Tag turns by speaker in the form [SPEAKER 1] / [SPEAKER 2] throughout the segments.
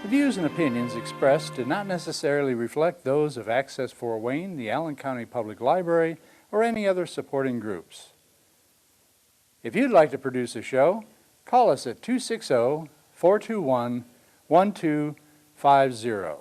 [SPEAKER 1] The views and opinions expressed do not necessarily reflect those of Access Fort Wayne, the Allen County Public Library, or any other supporting groups. If you'd like to produce a show, call us at 260-421-1250.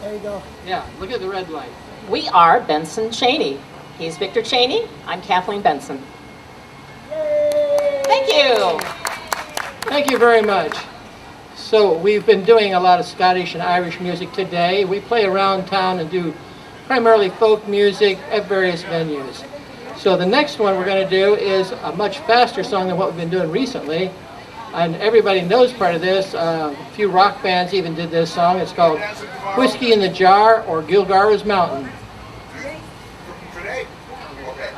[SPEAKER 2] There you go.
[SPEAKER 3] Yeah, look at the red light.
[SPEAKER 4] We are Benson Cheney. He's Victor Cheney. I'm Kathleen Benson.
[SPEAKER 2] Yay!
[SPEAKER 4] Thank you.
[SPEAKER 3] Thank you very much. So we've been doing a lot of Scottish and Irish music today. We play around town and do primarily folk music at various venues. So the next one we're going to do is a much faster song than what we've been doing recently. And everybody knows part of this. A few rock bands even did this song. It's called Whiskey in the Jar or Gilgar's Mountain.
[SPEAKER 5] Today? Okay.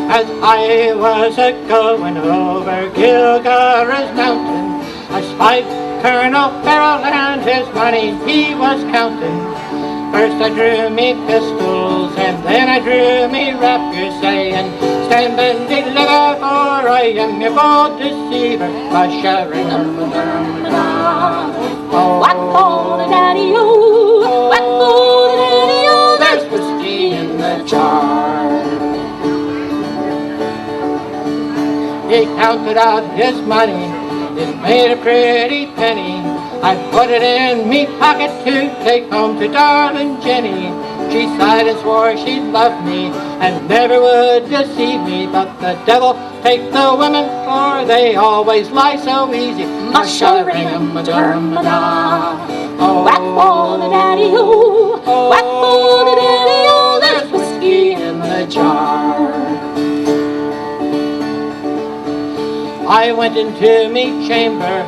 [SPEAKER 3] As I was a-going over Gilgar's Mountain, I spied Colonel Farrell and his money he was counting. First I drew me pistols and then I drew me rapier, saying, stand and deliver, for I am your bold deceiver.
[SPEAKER 4] Whack for the daddy-o, whack for the daddy-o,
[SPEAKER 3] There's whiskey in the jar. He counted out his money, it made a pretty penny. I put it in me pocket to take home to darling Jenny. She sighed and swore she'd love me and never would deceive me. But the devil take the women, for they always lie so easy.
[SPEAKER 4] Mush-a-ring-a-ma-dur-ma-da. Whack for the daddy-o, whack for the daddy-o, there's whiskey in the jar.
[SPEAKER 3] I went into me chamber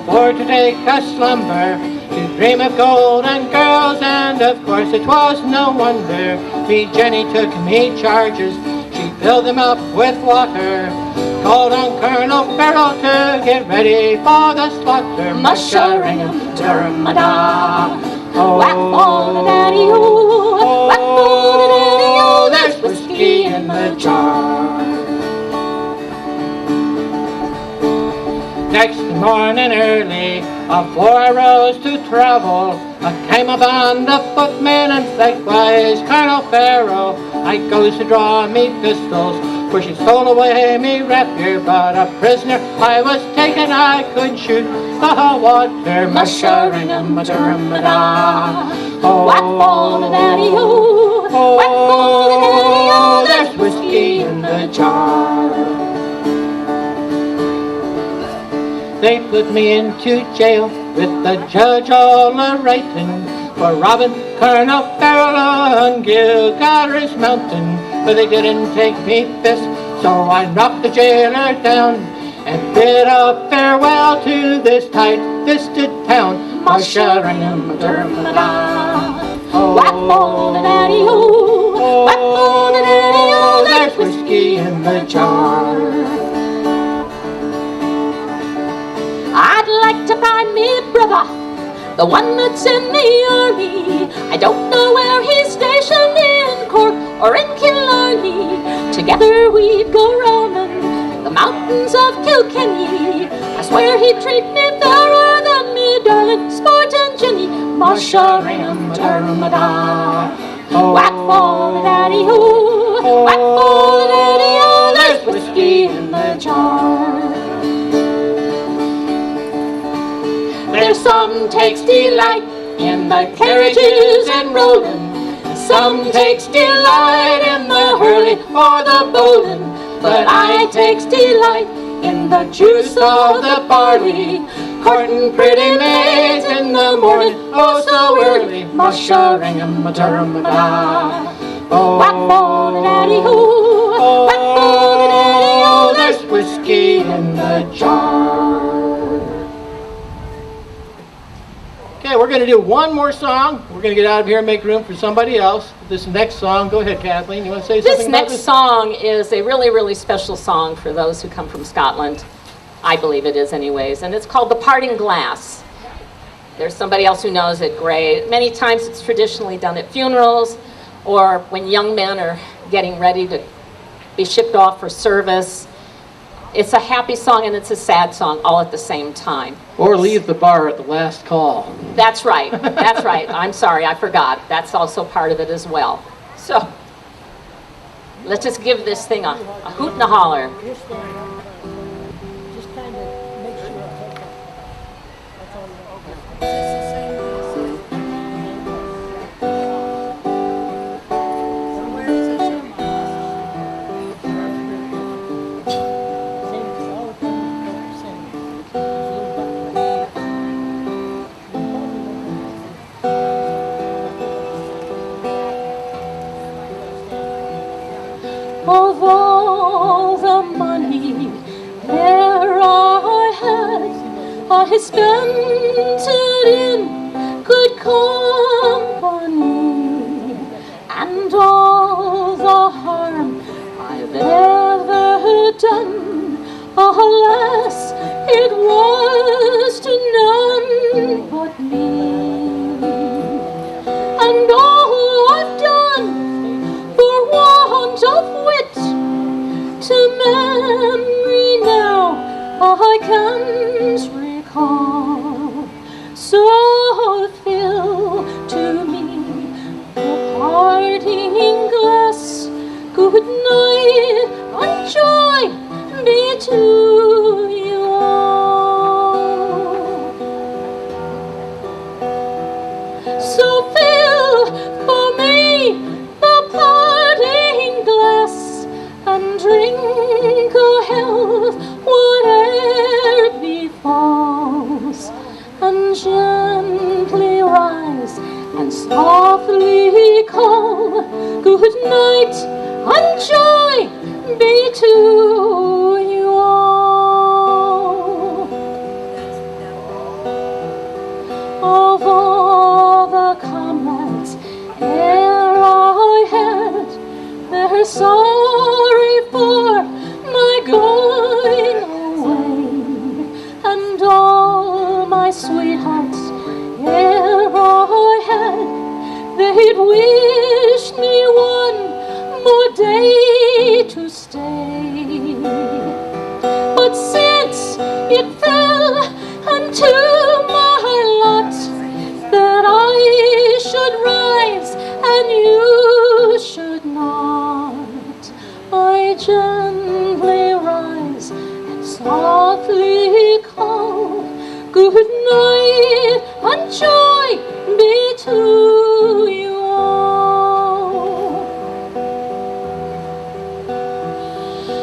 [SPEAKER 3] for to take a slumber, to dream of gold and girls, and of course it was no wonder. Me Jenny took me charges, she filled them up with water, called on Colonel Farrell to get ready for the slaughter.
[SPEAKER 4] Mush-a-ring-a-ma-dur-ma-da. Whack for the daddy-o, whack for the daddy-o, there's whiskey in the jar.
[SPEAKER 3] Next morning early, afore I rose to travel, I came upon the footman and likewise Colonel Farrell. I goes to draw me pistols, for she stole away me rapier, but a prisoner I was taken, I could shoot the water.
[SPEAKER 4] Mush-a-ring-a-ma-dur-ma-da. Whack for the daddy-o, whack for the daddy-o, there's whiskey in the jar.
[SPEAKER 3] They put me into jail with the judge all a-writing for robbing Colonel Farrell on Gilgar's Mountain. But they didn't take me fist, so I knocked the jailer down and bid a farewell to this tight-fisted town.
[SPEAKER 4] Mush-a-ring-a-ma-dur-ma-da. Whack for the daddy-o, whack for the daddy-o, there's whiskey in the jar. I'd like to find me brother, the one that's in the army. I don't know where he's stationed, in Cork or in Killarney. Together we'd go roaming the mountains of Kilkenny. I swear he'd treat me fairer than me darling sport and Jenny. Mush-a-ring-a-ma-dur-ma-da. Whack for the daddy-o, whack for the daddy-o, there's whiskey in the jar. There's some takes delight in the carriages and rolling, some takes delight in the hurley or the bowling, but I takes delight in the juice of the barley,
[SPEAKER 3] courting pretty maids in the morning, oh so early, mush-a-ring-a-ma-dur-ma-da.
[SPEAKER 4] Whack for the daddy-o, whack for the daddy-o,
[SPEAKER 3] There's whiskey in the jar. Okay, we're going to do one more song. We're going to get out of here and make room for somebody else. This next song, go ahead, Kathleen. You want to say something
[SPEAKER 4] This
[SPEAKER 3] about
[SPEAKER 4] next song is a really, really special song for those who come from Scotland. I believe it is anyways. And it's called The Parting Glass. There's somebody else who knows it great. Many times it's traditionally done at funerals or when young men are getting ready to be shipped off for service. It's a happy song and it's a sad song all at the same time.
[SPEAKER 3] Or leave the bar at the last call.
[SPEAKER 4] That's right. That's right. I'm sorry, I forgot. That's also part of it as well. So, let's just give this thing a hoot and a holler.
[SPEAKER 2] You're standing up. Just kind of make sure I hook up. That's all you
[SPEAKER 4] Of all the money there I had, I spent it in good company, and all the harm I've ever done, alas, it was to none but me. And all I've done for want of wit, to memory now I can't recall. So fill to me the parting glass. Good night and joy be to you all. So fill for me the parting glass, and drink a health whate'er befalls, and gently rise and softly call. Good night and joy be to you all. Of all the comrades ere I had, they're sorry for my going away, and all my sweethearts ere I had, they'd wish me one more day to stay. But since it fell unto my lot that I should rise and you should not, I gently rise and softly call. Good night and joy be to you all.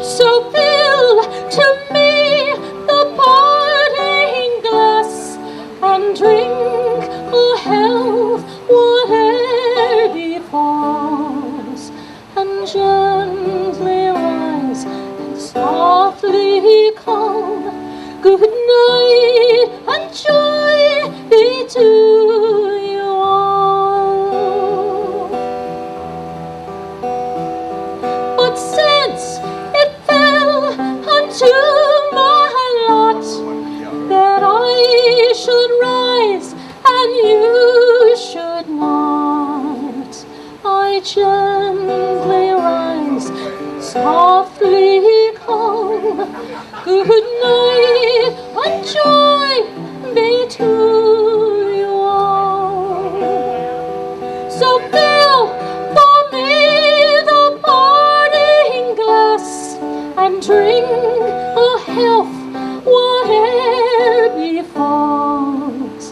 [SPEAKER 4] So fill to me the parting glass, and drink a health whate'er befalls, and gently rise and softly call. Good night and joy be to you all. But since it fell unto my lot that I should rise and you should not, I gently rise and softly call. Good night and joy be to you all. So fill for me the parting glass, and drink a health whate'er befalls,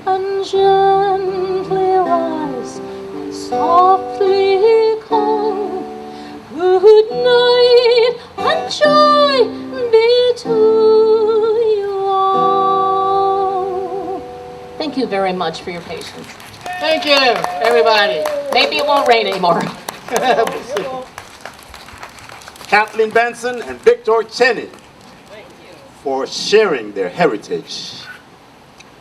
[SPEAKER 4] and gently rise and softly call. Good night and joy be to you all. you very much for your patience.
[SPEAKER 3] Thank you, everybody.
[SPEAKER 4] Maybe it won't rain anymore.
[SPEAKER 6] Kathleen Benson and Victor Cheney for sharing their heritage,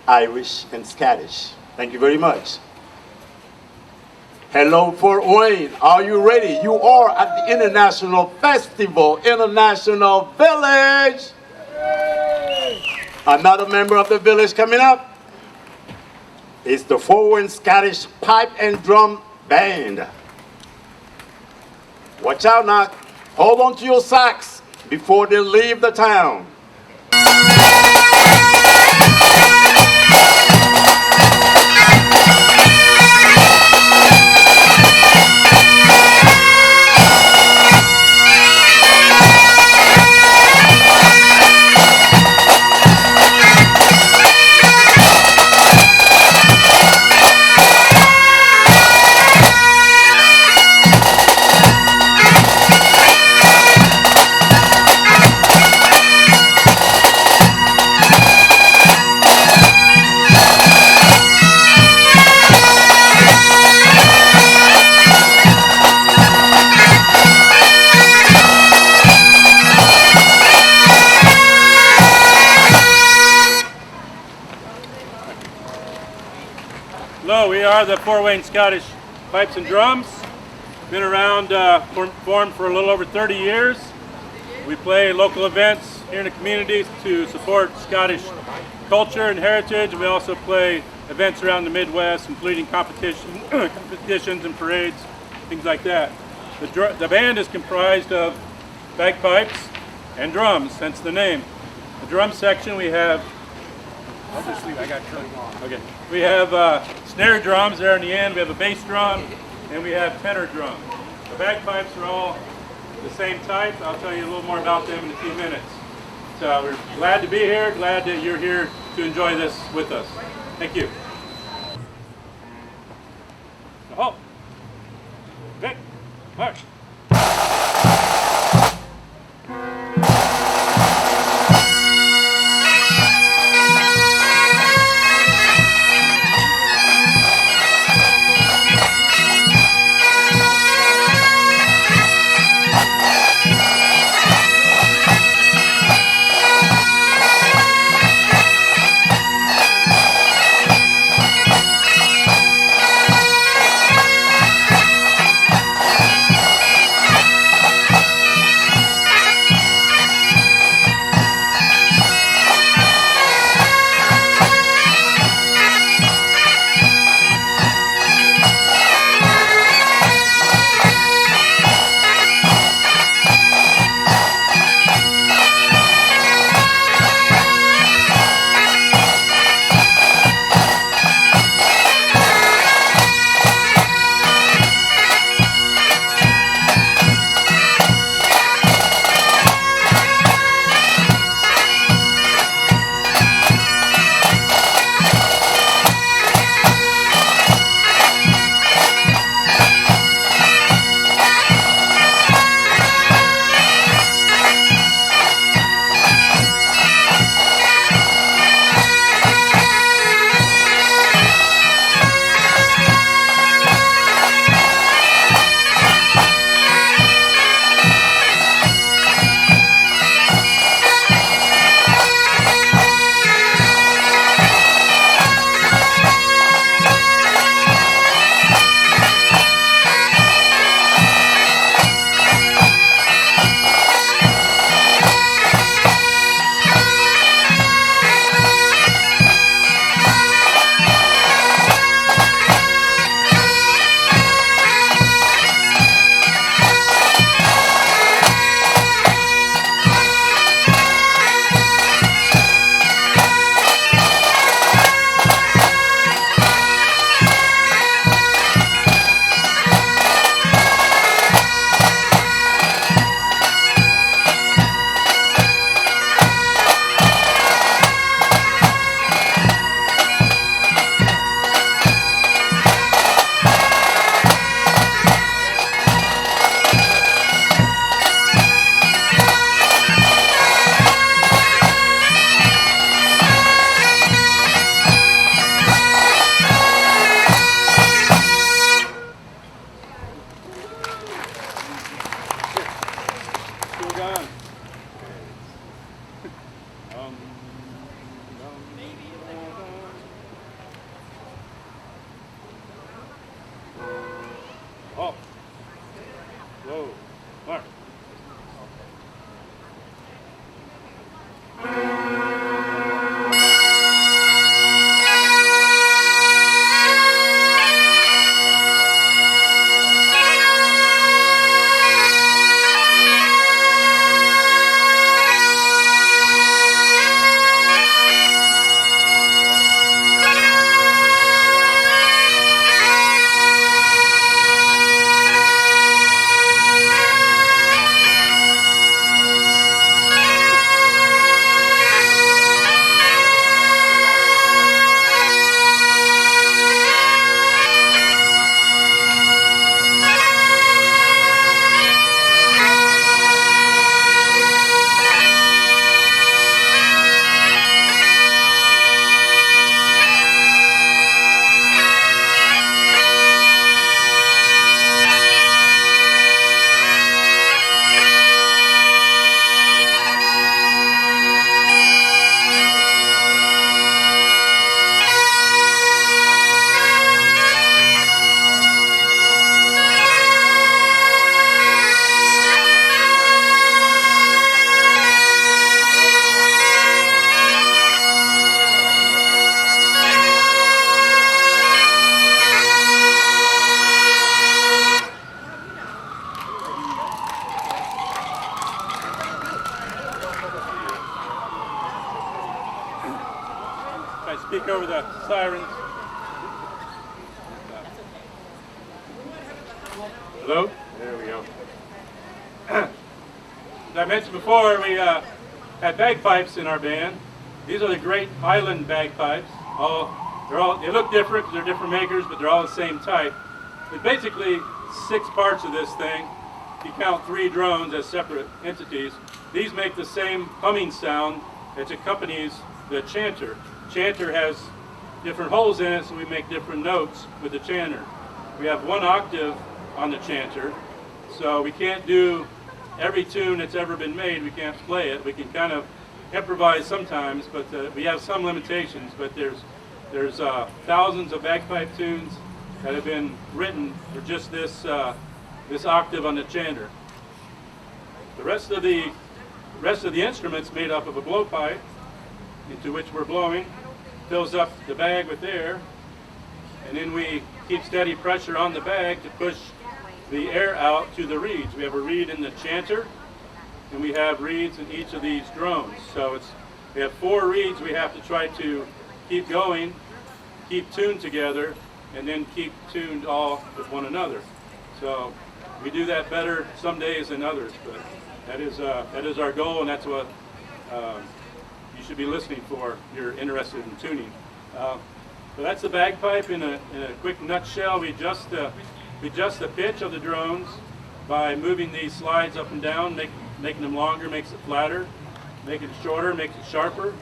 [SPEAKER 6] Irish and Scottish. Thank you very much. Hello, Fort Wayne. Are you ready? You are at the International Festival, International Village. Another member of the village coming up is the Fort Wayne Scottish Pipe and Drum Band. Watch out now. Hold on to your socks before they leave the town.
[SPEAKER 7] Hello, we are the Fort Wayne Scottish Pipes and Drums. Been around, formed for a little over 30 years. We play local events here in the community to support Scottish culture and heritage. We also play events around the Midwest, including competitions and parades, things like that. The band is comprised of bagpipes and drums, hence the name. The drum section we have, I'll just leave, I got turned on. Okay. We have snare drums there in the end, we have a bass drum, and we have tenor drums. The bagpipes are all the same type. I'll tell you a little more about them in a few minutes. So we're glad to be here, glad that you're here to enjoy this with us. Thank you. Oh. Okay. March. I speak over the sirens. Hello? There we go. As I mentioned before, we had bagpipes in our band. These are the Great Highland bagpipes. They look different because they're different makers, but they're all the same type. There's basically 6 parts of this thing. If you count 3 drones as separate entities, these make the same humming sound that accompanies the chanter. Chanter has different holes in it, so we make different notes with the chanter. We have 1 octave on the chanter, so we can't do every tune that's ever been made. We can't play it. We can kind of improvise sometimes, but we have some limitations. But there's thousands of bagpipe tunes that have been written for just this octave on the chanter. The rest of the instrument's made up of a blowpipe, into which we're blowing, fills up the bag with air, and then we keep steady pressure on the bag to push the air out to the reeds. We have a reed in the chanter, and we have reeds in each of these drones. So we have 4 reeds we have to try to keep going, keep tuned together, and then keep tuned all with one another. So we do that better some days than others, but that is our goal, and that's what you should be listening for if you're interested in tuning. So that's the bagpipe in a quick nutshell. We adjust the pitch of the drones by moving these slides up and down, making them longer makes it flatter, making it shorter makes it sharper,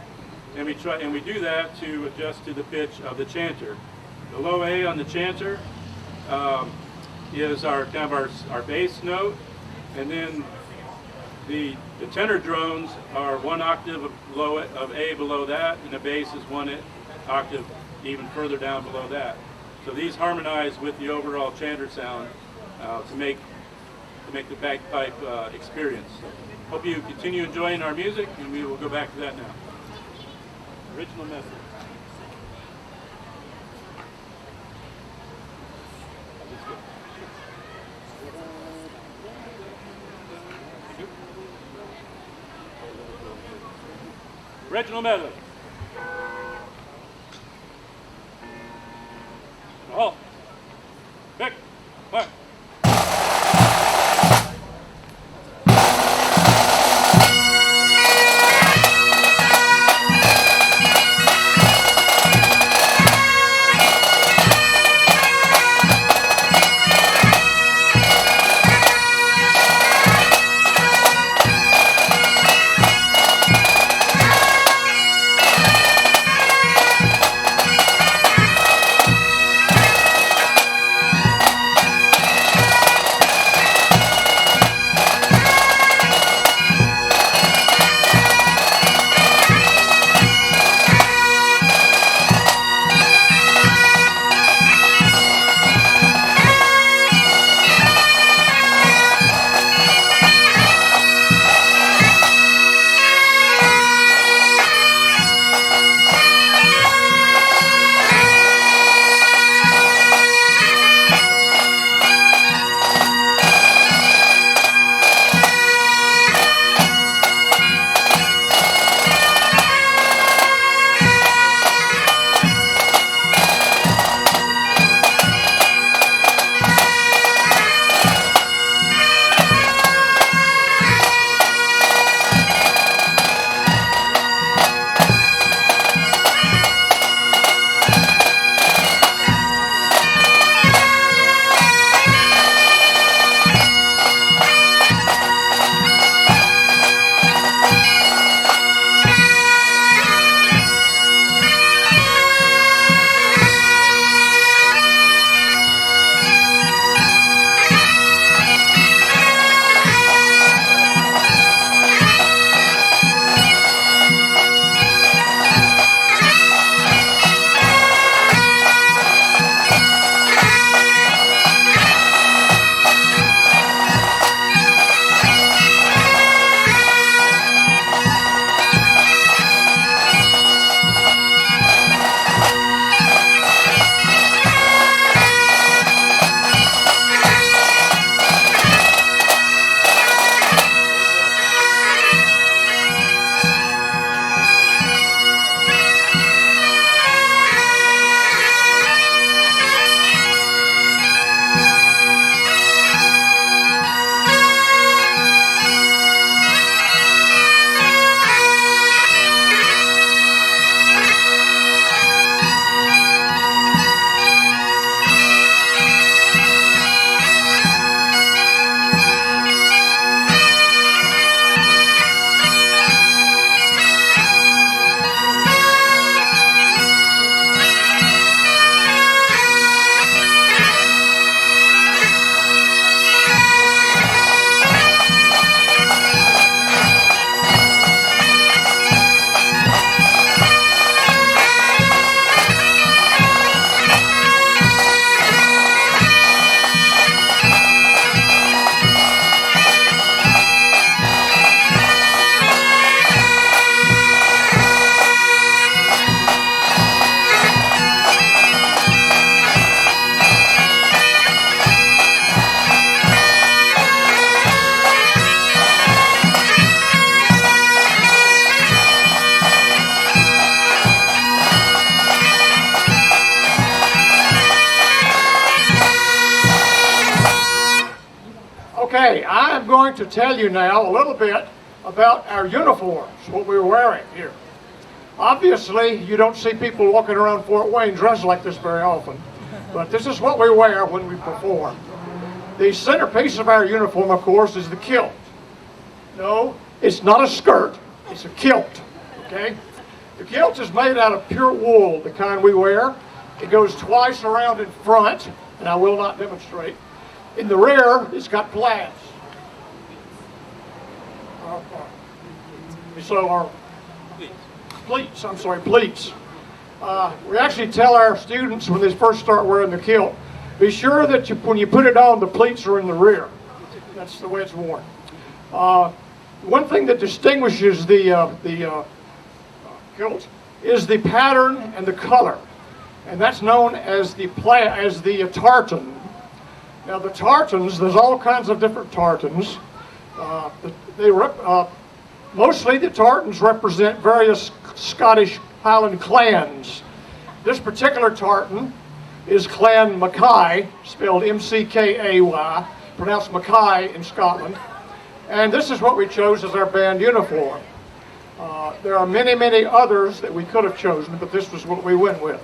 [SPEAKER 7] and we do that to adjust to the pitch of the chanter. The low A on the chanter is our bass note, and then the tenor drones are 1 octave of A below that, and the bass is 1 octave even further down below that. So these harmonize with the overall chanter sound to make the bagpipe experience. So hope you continue enjoying our music, and we will go back to that now. Original method. Original method. Halt. Pick. Fire.
[SPEAKER 8] Okay, I am going to tell you now a little bit about our uniforms, what we're wearing here. Obviously, you don't see people walking around Fort Wayne dressed like this very often, but this is what we wear when we perform. The centerpiece of our uniform, of course, is the kilt. No, it's not a skirt, it's a kilt, okay? The kilt is made out of pure wool, the kind we wear. It goes twice around in front, and I will not demonstrate. In the rear, it's got plaids. Pleats. We actually tell our students when they first start wearing the kilt, be sure that when you put it on, the pleats are in the rear. That's the way it's worn. One thing that distinguishes the kilt is the pattern and the color, and that's known as the tartan. Now the tartans, there's all kinds of different tartans. Mostly the tartans represent various Scottish Highland clans. This particular tartan is Clan Mackay, spelled M-C-K-A-Y, pronounced Mackay in Scotland. And this is what we chose as our band uniform. There are many, many others that we could have chosen, but this was what we went with.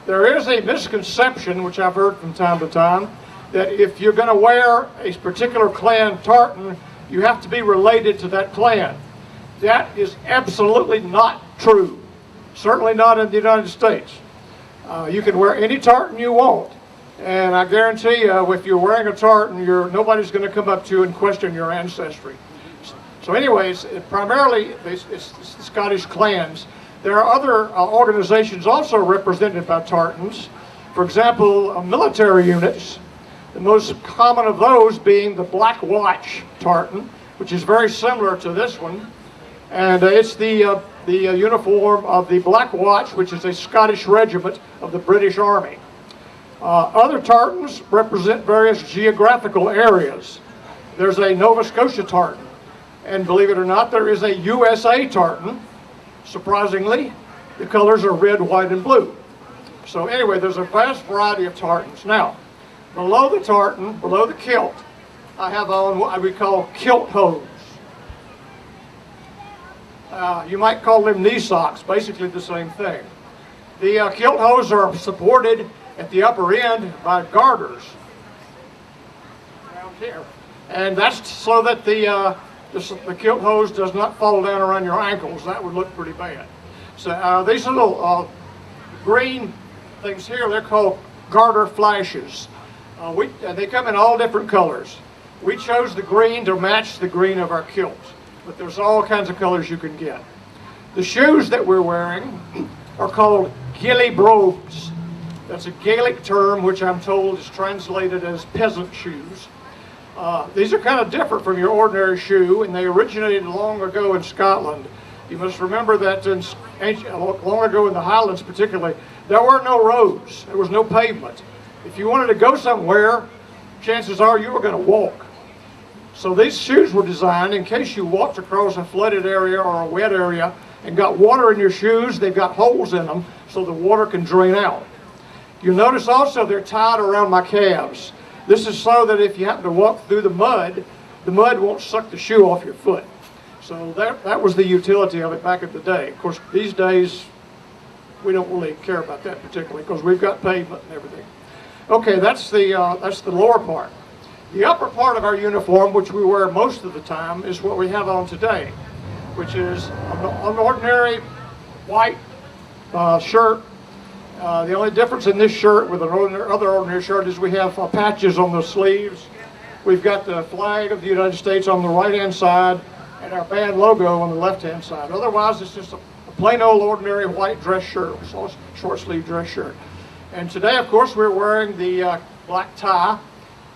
[SPEAKER 8] There is a misconception, which I've heard from time to time, that if you're going to wear a particular clan tartan, you have to be related to that clan. That is absolutely not true. Certainly not in the United States. You can wear any tartan you want, and I guarantee you, if you're wearing a tartan, nobody's going to come up to you and question your ancestry. So anyways, primarily it's the Scottish clans. There are other organizations also represented by tartans. For example, military units. The most common of those being the Black Watch tartan, which is very similar to this one. And it's the uniform of the Black Watch, which is a Scottish regiment of the British Army. Other tartans represent various geographical areas. There's a Nova Scotia tartan, and believe it or not, there is a USA tartan. Surprisingly, the colors are red, white, and blue. So anyway, there's a vast variety of tartans. Now, below the tartan, below the kilt, I have on what we call kilt hose. You might call them knee socks, basically the same thing. The kilt hose are supported at the upper end by garters around here. And that's so that the kilt hose does not fall down around your ankles. That would look pretty bad. So these little green things here, they're called Garter Flashes. They come in all different colors. We chose the green to match the green of our kilt, but there's all kinds of colors you can get. The shoes that we're wearing are called Gilly Robes. That's a Gaelic term which I'm told is translated as peasant shoes. These are kind of different from your ordinary shoe, and they originated long ago in Scotland. You must remember that long ago in the Highlands particularly, there were no roads, there was no pavement. If you wanted to go somewhere, chances are you were going to walk. So these shoes were designed in case you walked across a flooded area or a wet area and got water in your shoes. They've got holes in them so the water can drain out. You'll notice also they're tied around my calves. This is so that if you happen to walk through the mud won't suck the shoe off your foot. So that was the utility of it back in the day. Of course, these days we don't really care about that particularly because we've got pavement and everything. Okay, that's the lower part. The upper part of our uniform, which we wear most of the time, is what we have on today, which is an ordinary white shirt. The only difference in this shirt with another ordinary shirt is we have patches on the sleeves. We've got the flag of the United States on the right-hand side and our band logo on the left-hand side. Otherwise, it's just a plain old ordinary white dress shirt, short sleeve dress shirt. And today, of course, we're wearing the black tie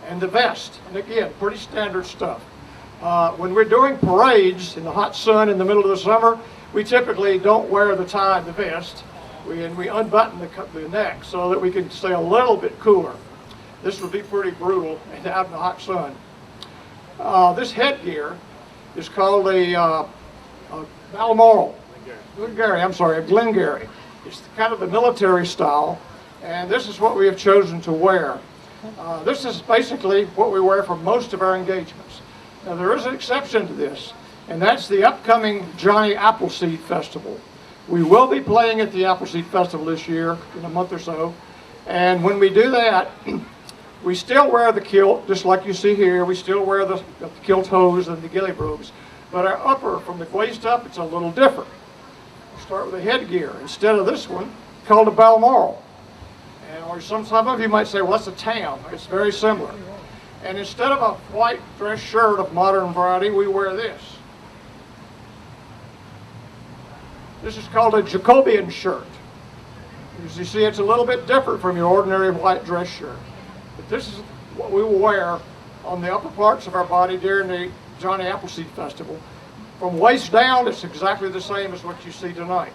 [SPEAKER 8] and the vest. And again, pretty standard stuff. When we're doing parades in the hot sun in the middle of the summer, we typically don't wear the tie and the vest. We unbutton the neck so that we can stay a little bit cooler. This would be pretty brutal out in the hot sun. This headgear is called a Balmoral. Glengarry. It's kind of the military style, and this is what we have chosen to wear. This is basically what we wear for most of our engagements. Now there is an exception to this, and that's the upcoming Johnny Appleseed Festival. We will be playing at the Appleseed Festival this year in a month or so, and when we do that, we still wear the kilt, just like you see here. We still wear the kilt hose and the Gilly Robes, but our upper, from the waist up, it's a little different. We start with a headgear instead of this one called a balmoral. Or some of you might say, well, that's a tam. It's very similar. And instead of a white dress shirt of modern variety, we wear this. This is called a Jacobian shirt. As you see, it's a little bit different from your ordinary white dress shirt. But this is what we will wear on the upper parts of our body during the Johnny Appleseed Festival. From waist down, it's exactly the same as what you see tonight.